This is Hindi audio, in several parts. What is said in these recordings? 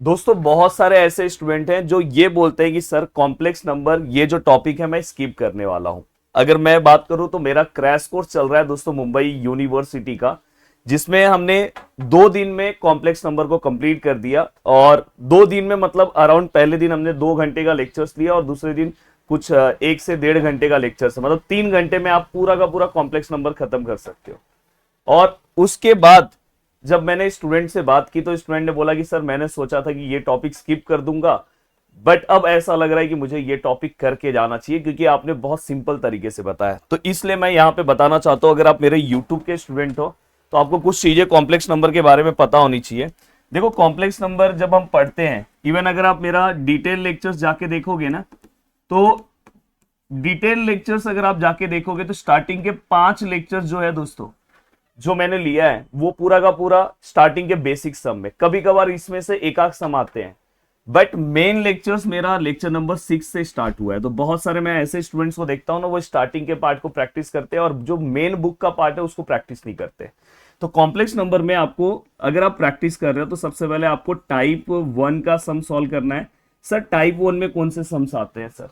दोस्तों बहुत सारे ऐसे स्टूडेंट हैं जो ये बोलते हैं कि सर कॉम्प्लेक्स नंबर ये जो टॉपिक है मैं स्किप करने वाला हूं। अगर मैं बात करूं तो मेरा क्रैश कोर्स चल रहा है दोस्तों मुंबई यूनिवर्सिटी का, जिसमें हमने 2 दिन में कॉम्प्लेक्स नंबर को कंप्लीट कर दिया। और 2 दिन में मतलब अराउंड पहले दिन हमने 2 घंटे का लेक्चर्स लिया और दूसरे दिन कुछ 1 से 1.5 घंटे का लेक्चर्स है, मतलब 3 घंटे में आप पूरा का पूरा कॉम्प्लेक्स नंबर खत्म कर सकते हो। और उसके बाद जब मैंने स्टूडेंट से बात की तो स्टूडेंट ने बोला कि सर मैंने सोचा था कि ये टॉपिक स्किप कर दूंगा, बट अब ऐसा लग रहा है कि मुझे ये टॉपिक करके जाना चाहिए क्योंकि आपने बहुत सिंपल तरीके से बताया। तो इसलिए मैं यहाँ पे बताना चाहता हूँ, अगर आप मेरे यूट्यूब के स्टूडेंट हो तो आपको कुछ चीजें कॉम्प्लेक्स नंबर के बारे में पता होनी चाहिए। देखो कॉम्प्लेक्स नंबर जब हम पढ़ते हैं, इवन अगर आप मेरा डिटेल लेक्चर्स जाके देखोगे ना, तो डिटेल लेक्चर्स अगर आप जाके देखोगे तो स्टार्टिंग के 5 लेक्चर्स जो है दोस्तों जो मैंने लिया है वो पूरा का पूरा स्टार्टिंग के बेसिक सम में, कभी कभार इसमें से एक आध सम आते हैं, बट मेन लेक्चर्स मेरा लेक्चर नंबर 6 से स्टार्ट हुआ है। तो बहुत सारे मैं ऐसे स्टूडेंट्स को देखता हूं ना, वो स्टार्टिंग के पार्ट को प्रैक्टिस करते हैं और जो मेन बुक का पार्ट है उसको प्रैक्टिस नहीं करते। तो कॉम्प्लेक्स नंबर में आपको, अगर आप प्रैक्टिस कर रहे हो तो सबसे पहले आपको टाइप 1 का सम सॉल्व करना है। सर टाइप 1 में कौन से सम्स आते हैं? सर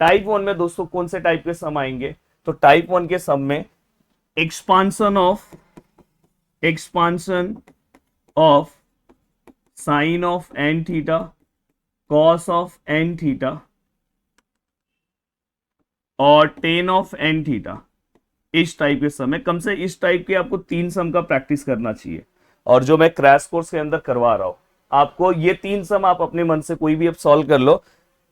टाइप 1 में दोस्तों कौन से टाइप के सम आएंगे? तो टाइप 1 के सम में expansion of sine of N theta, cos of N theta और टेन ऑफ एन थीटा, इस टाइप के सम है। कम से इस टाइप के आपको 3 सम का प्रैक्टिस करना चाहिए। और जो मैं क्रैश कोर्स के अंदर करवा रहा हूं आपको, ये 3 सम आप अपने मन से कोई भी अब सॉल्व कर लो,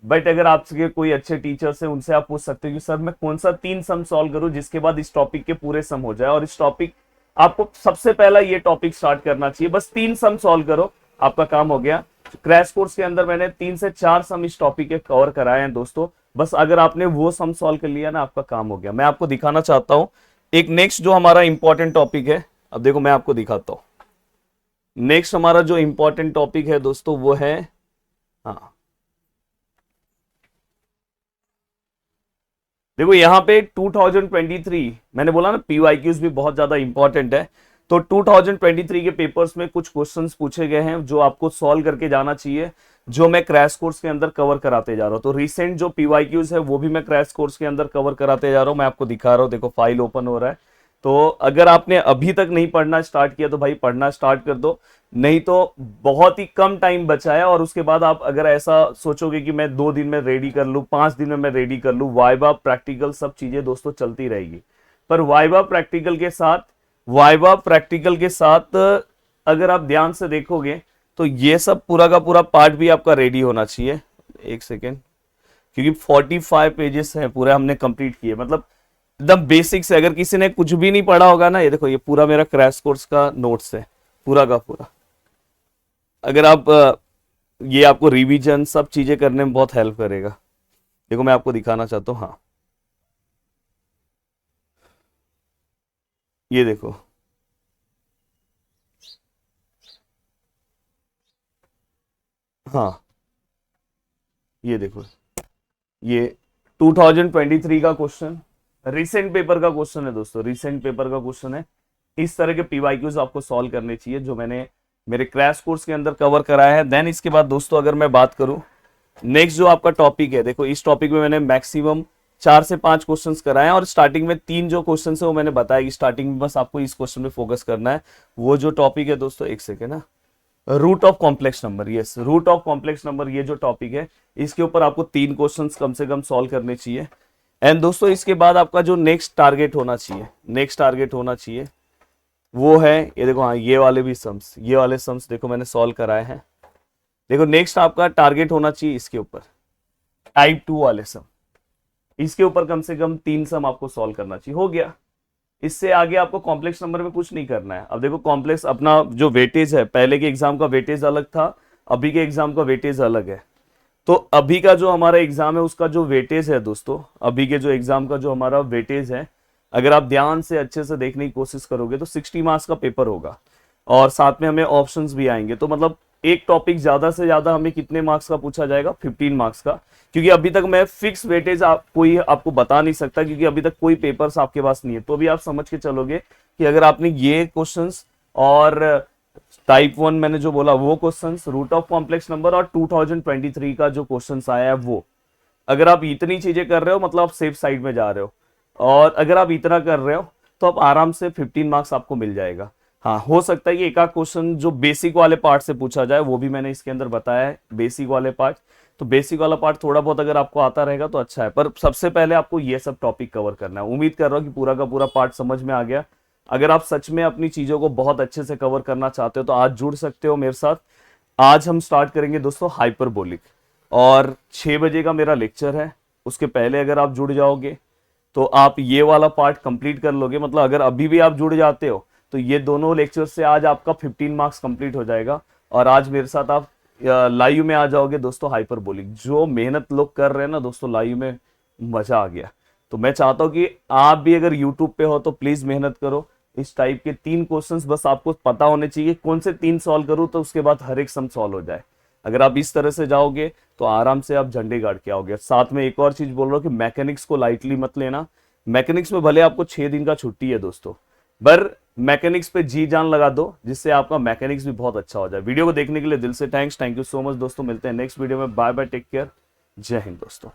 बट अगर आपके कोई अच्छे टीचर्स हैं उनसे आप पूछ सकते हो कि सर मैं कौन सा 3 सम सॉल्व करूं जिसके बाद इस टॉपिक के पूरे सम हो जाए। और इस टॉपिक आपको सबसे पहला ये टॉपिक स्टार्ट करना चाहिए, बस 3 सम सॉल्व करो आपका काम हो गया। क्रैश कोर्स के अंदर मैंने 3 से 4 सम इस टॉपिक के कवर कराए हैं दोस्तों, बस अगर आपने वो सम सॉल्व कर लिया ना आपका काम हो गया। मैं आपको दिखाना चाहता हूं एक नेक्स्ट जो हमारा इंपॉर्टेंट टॉपिक है। अब देखो मैं आपको दिखाता हूं नेक्स्ट हमारा जो इंपॉर्टेंट टॉपिक है दोस्तों वो है, हाँ देखो यहाँ पे 2023, मैंने बोला ना पीवाईक्यूज भी बहुत ज्यादा इंपॉर्टेंट है। तो 2023 के पेपर्स में कुछ क्वेश्चंस पूछे गए हैं जो आपको सॉल्व करके जाना चाहिए, जो मैं क्रैश कोर्स के अंदर कवर कराते जा रहा हूँ। तो रिसेंट जो पीवाईक्यूज है वो भी मैं क्रैश कोर्स के अंदर कवर कराते जा रहा हूँ। मैं आपको दिखा रहा हूँ, देखो फाइल ओपन हो रहा है। तो अगर आपने अभी तक नहीं पढ़ना स्टार्ट किया तो भाई पढ़ना स्टार्ट कर दो, नहीं तो बहुत ही कम टाइम बचा है। और उसके बाद आप अगर ऐसा सोचोगे कि मैं 2 दिन में रेडी कर लूँ, 5 दिन में मैं रेडी कर लूँ, वाइवा प्रैक्टिकल सब चीजें दोस्तों चलती रहेगी। पर वाइवा प्रैक्टिकल के साथ अगर आप ध्यान से देखोगे तो ये सब पूरा का पूरा पार्ट भी आपका रेडी होना चाहिए। एक सेकेंड, क्योंकि 45 पेजेस हैं पूरे हमने कंप्लीट किए, मतलब एकदम बेसिक से। अगर किसी ने कुछ भी नहीं पढ़ा होगा ना, ये देखो ये पूरा मेरा क्रैश कोर्स का नोट्स है पूरा का पूरा। अगर आप ये आपको रिवीजन सब चीजें करने में बहुत हेल्प करेगा। देखो मैं आपको दिखाना चाहता हूँ, हाँ ये देखो, हाँ ये देखो, ये 2023 का क्वेश्चन, रिसेंट पेपर का क्वेश्चन है दोस्तों, रिसेंट पेपर का क्वेश्चन है। इस तरह के पीवाईक्यूज आपको सॉल्व करने चाहिए जो मैंने मेरे क्रैश कोर्स के अंदर कवर कराया है। देन इसके बाद दोस्तों अगर मैं बात करूं नेक्स्ट जो आपका टॉपिक है, देखो इस टॉपिक में मैंने मैक्सिमम 4 से 5 क्वेश्चंस कराए हैं और स्टार्टिंग में 3 जो क्वेश्चन है वो मैंने बताया कि स्टार्टिंग में बस आपको इस क्वेश्चन में फोकस करना है। वो जो टॉपिक है दोस्तों, एक सेकेंड ना, root of complex number, yes root of complex number, ये जो टॉपिक है इसके ऊपर आपको 3 क्वेश्चंस कम से कम सॉल्व करने चाहिए। एंड दोस्तों इसके बाद आपका जो नेक्स्ट टारगेट होना चाहिए वो है, ये देखो हाँ ये वाले भी सम्स, ये वाले सम्स देखो मैंने सॉल्व कराए हैं। देखो नेक्स्ट आपका टारगेट होना चाहिए इसके ऊपर टाइप 2 वाले सम, इसके ऊपर कम से कम 3 सम आपको सॉल्व करना चाहिए, हो गया। इससे आगे आपको कॉम्प्लेक्स नंबर में कुछ नहीं करना है। अब देखो कॉम्प्लेक्स अपना जो वेटेज है, पहले के एग्जाम का वेटेज अलग था, अभी के एग्जाम का वेटेज अलग है। तो अभी का जो हमारा एग्जाम है उसका जो वेटेज है दोस्तों, अभी के जो एग्जाम का जो हमारा वेटेज है, अगर आप ध्यान से अच्छे से देखने की कोशिश करोगे तो 60 मार्क्स का पेपर होगा और साथ में हमें ऑप्शंस भी आएंगे। तो मतलब एक टॉपिक ज्यादा से ज्यादा हमें कितने मार्क्स का पूछा जाएगा? 15 मार्क्स का, क्योंकि अभी तक मैं फिक्स वेटेज कोई आपको बता नहीं सकता क्योंकि अभी तक कोई पेपर्स आपके पास नहीं है। तो भी आप समझ के चलोगे कि अगर आपने ये क्वेश्चंस और टाइप 1 मैंने जो बोला वो questions, root of complex number और 2023 का जो क्वेश्चंस आया है वो। अगर आप इतनी चीजें कर रहे हो मतलब आप सेफ साइड में जा रहे हो, और अगर आप इतना कर रहे हो तो आप आराम से 15 मार्क्स आपको मिल जाएगा। हाँ, हो सकता है कि एक आध क्वेश्चन जो बेसिक वाले पार्ट से पूछा जाए, वो भी मैंने इसके अंदर बताया है, बेसिक वाले पार्ट। तो बेसिक वाला पार्ट थोड़ा बहुत अगर आपको आता रहेगा तो अच्छा है, पर सबसे पहले आपको ये सब टॉपिक कवर करना है। उम्मीद कर रहा हूँ कि पूरा का पूरा पार्ट समझ में आ गया। अगर आप सच में अपनी चीजों को बहुत अच्छे से कवर करना चाहते हो तो आज जुड़ सकते हो मेरे साथ। आज हम स्टार्ट करेंगे दोस्तों हाइपरबोलिक, और 6 बजे का मेरा लेक्चर है। उसके पहले अगर आप जुड़ जाओगे तो आप ये वाला पार्ट कंप्लीट कर लोगे। मतलब अगर अभी भी आप जुड़ जाते हो तो ये दोनों लेक्चर से आज आपका 15 मार्क्स कंप्लीट हो जाएगा, और आज मेरे साथ आप लाइव में आ जाओगे दोस्तों। हाइपरबोलिक जो मेहनत लोग कर रहे हैं ना दोस्तों, लाइव में मजा आ गया। तो मैं चाहता हूं कि आप भी अगर यूट्यूब पे हो तो प्लीज मेहनत करो। इस टाइप के 3 क्वेश्चंस बस आपको पता होने चाहिए कौन से 3 सॉल्व करूं, तो उसके बाद हर एक सम सॉल्व हो जाए। अगर आप इस तरह से जाओगे तो आराम से आप झंडे गाड़ के आओगे। साथ में एक और चीज बोल रहा हूं कि मैकेनिक्स को लाइटली मत लेना। मैकेनिक्स में भले आपको 6 दिन का छुट्टी है दोस्तों, पर मैकेनिक्स पे जी जान लगा दो, जिससे आपका मैकेनिक्स भी बहुत अच्छा हो जाए। वीडियो को देखने के लिए दिल से थैंक यू सो मच दोस्तों। मिलते हैं नेक्स्ट वीडियो में। बाय बाय, टेक केयर, जय हिंद दोस्तों।